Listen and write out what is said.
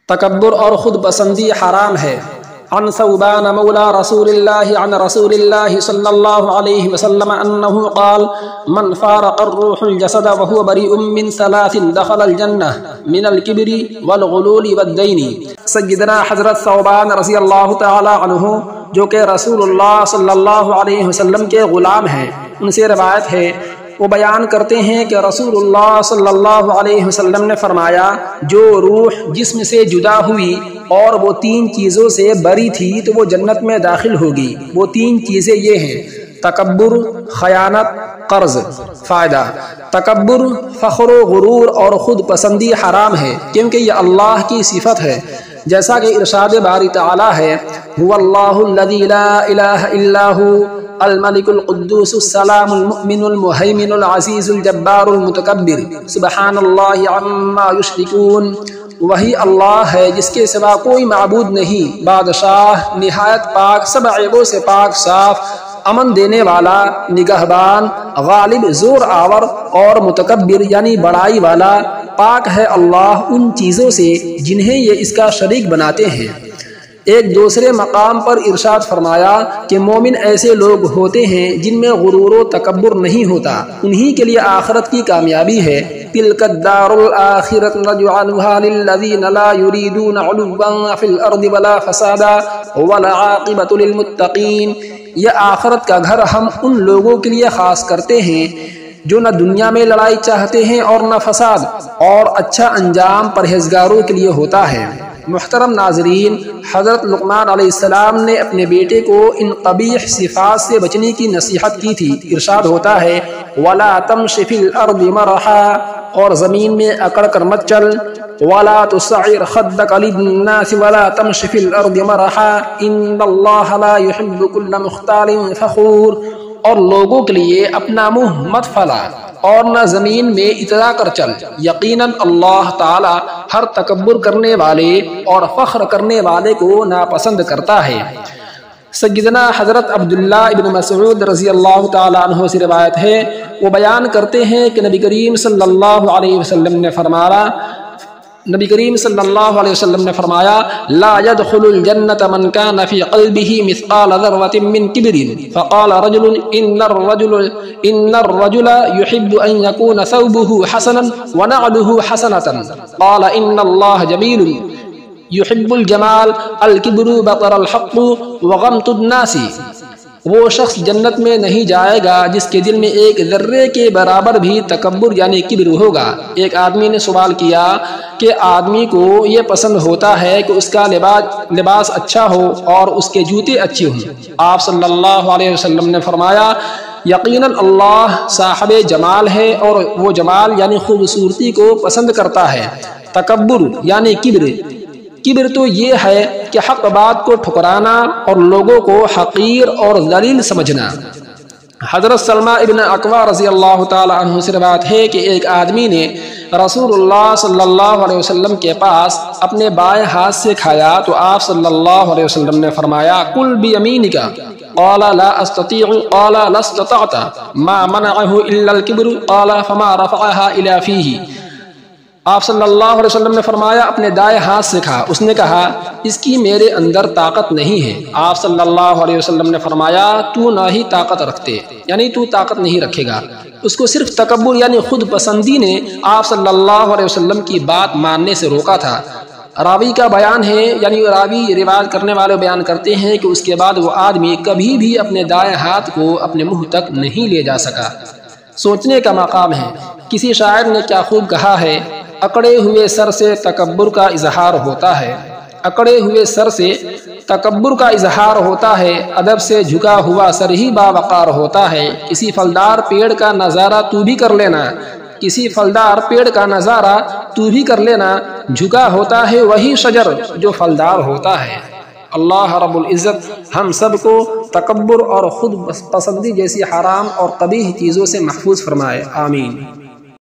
تکبر اور خود پسندی حرام ہے۔ عن ثوبان مولى رسول الله عن رسول الله صلى الله عليه وسلم أنه قال من فارق الروح الجسد وهو بريء من ثلاث دخل الجنة من الكبر والغلول والدين۔ سیدنا حضرت ثوبان رضی اللہ تعالی عنہ جو کہ رسول اللہ صلی اللہ علیہ وسلم کے غلام ہیں، ان سے روایت ہے، وہ بیان کرتے ہیں کہ رسول اللہ صلی اللہ علیہ وسلم نے فرمایا، جو روح جسم سے جدا ہوئی اور وہ تین چیزوں سے بری تھی تو وہ جنت میں داخل ہوگی۔ وہ تین چیزیں یہ ہیں: تکبر، خیانت، قرض۔ فائدہ: تکبر، فخر و غرور اور خود پسندی حرام ہے کیونکہ یہ اللہ کی صفت ہے، جیسا کہ ارشاد باری تعالی ہے، هو اللہ الذی لا الہ الا هو الملک القدوس السلام المؤمن المہیمن العزیز الجبار المتکبر سبحان اللہ عما یشرکون۔ وہی اللہ ہے جس کے سوا کوئی معبود نہیں، بادشاہ، نہایت پاک، سب عیبوں سے پاک، صاف، امن دینے والا، نگہبان، غالب، زور آور اور متکبر یعنی بڑائی والا۔ پاک ہے اللہ ان چیزوں سے جنہیں یہ اس کا شریک بناتے ہیں۔ ایک دوسرے مقام پر ارشاد فرمایا کہ مومن ایسے لوگ ہوتے ہیں جن میں غرور و تکبر نہیں ہوتا، انہی کے لیے آخرت کی کامیابی ہے۔ تلک الدار الآخرۃ نجعلها للذین لا یریدون علوا فی الارض ولا فسادا والعاقبۃ للمتقین۔ یہ آخرت کا گھر ہم ان لوگوں کے لیے خاص کرتے ہیں جو نہ دنیا میں لڑائی چاہتے ہیں اور نہ فساد، اور اچھا انجام پرہیزگاروں کے لیے ہوتا ہے۔ محترم ناظرین، حضرت لقمان علیہ السلام نے اپنے بیٹے کو ان قبیح صفات سے بچنے کی نصیحت کی تھی۔ ارشاد ہوتا ہے، وَلَا تَمْشِ فِي الْأَرْضِ مَرَحًا، اور زمین میں اکڑ کر مت چل، وَلَا تُسَعِّرْ خَدَّكَ لِلنَّاسِ وَلَا تَمْشِ فِي الْأَرْضِ مَرَحًا إِنَّ اللَّهَ لَا يُحِبُّ كُلَّ مُخْتَالٍ فَخُورٍ، اور لوگوں کے لیے اپنا منہ مت پھیلا اور نہ زمین میں اترا کر چل، یقیناً اللہ تعالی ہر تکبر کرنے والے اور فخر کرنے والے کو ناپسند کرتا ہے۔ سیدنا حضرت عبداللہ ابن مسعود رضی اللہ تعالی عنہ سے روایت ہے، وہ بیان کرتے ہیں کہ نبی کریم صلی اللہ علیہ وسلم نے فرمایا، لا يدخل الجنة من كان في قلبه مثقال ذرة من كبر، فقال رجل إن الرجل يحب أن يكون ثوبه حسنا ونعله حسنة، قال إن الله جميل يحب الجمال، الكبر بطر الحق وغمط الناس۔ وہ شخص جنت میں نہیں جائے گا جس کے دل میں ایک ذرے کے برابر بھی تکبر یعنی کبر ہوگا۔ ایک آدمی نے سوال کیا کہ آدمی کو یہ پسند ہوتا ہے کہ اس کا لباس اچھا ہو اور اس کے جوتے اچھے ہوں۔ آپ صلی اللہ علیہ وسلم نے فرمایا، یقیناً اللہ صاحب جمال ہے اور وہ جمال یعنی خوبصورتی کو پسند کرتا ہے۔ تکبر یعنی کبر تو یہ ہے کہ حق بات کو ٹھکرانا اور لوگوں کو حقیر اور ذلیل سمجھنا۔ حضرت سلمہ ابن اکوع رضی اللہ تعالی عنہ سے روایت ہے کہ ایک آدمی نے رسول اللہ صلی اللہ علیہ وسلم کے پاس اپنے بائیں ہاتھ سے کھایا تو آپ صلی اللہ علیہ وسلم نے فرمایا، کل بیمینک، قال لا استطيع، قال لا استطعت، ما منعه الا الكبر، قال فما رفعها الى فيه۔ آپ صلی اللہ علیہ وسلم نے فرمایا، اپنے دائیں ہاتھ سے کھا۔ اس نے کہا، اس کی میرے اندر طاقت نہیں ہے۔ آپ صلی اللہ علیہ وسلم نے فرمایا، تو نہ ہی طاقت رکھتے، یعنی تو طاقت نہیں رکھے گا۔ اس کو صرف تکبر یعنی خود پسندی نے آپ صلی اللہ علیہ وسلم کی بات ماننے سے روکا تھا۔ راوی کا بیان ہے، یعنی راوی روایت کرنے والے بیان کرتے ہیں کہ اس کے بعد وہ آدمی کبھی بھی اپنے دائیں ہاتھ کو اپنے منہ تک نہیں لے جا سکا۔ سوچنے کا مقام ہے، کسی شاعر نے کیا خوب کہا ہے، اکڑے ہوئے سر سے تکبر کا اظہار ہوتا ہے، اکڑے ہوئے سر سے تکبر کا اظہار ہوتا ہے، ادب سے جھکا ہوا سر ہی باوقار ہوتا ہے۔ کسی پھلدار پیڑ کا نظارہ تو بھی کر لینا، کسی پھلدار پیڑ کا نظارہ تو بھی کر لینا، جھکا ہوتا ہے وہی شجر جو پھلدار ہوتا ہے۔ اللہ رب العزت ہم سب کو تکبر اور خود پسندی جیسی حرام اور قبیح چیزوں سے محفوظ فرمائے، آمین۔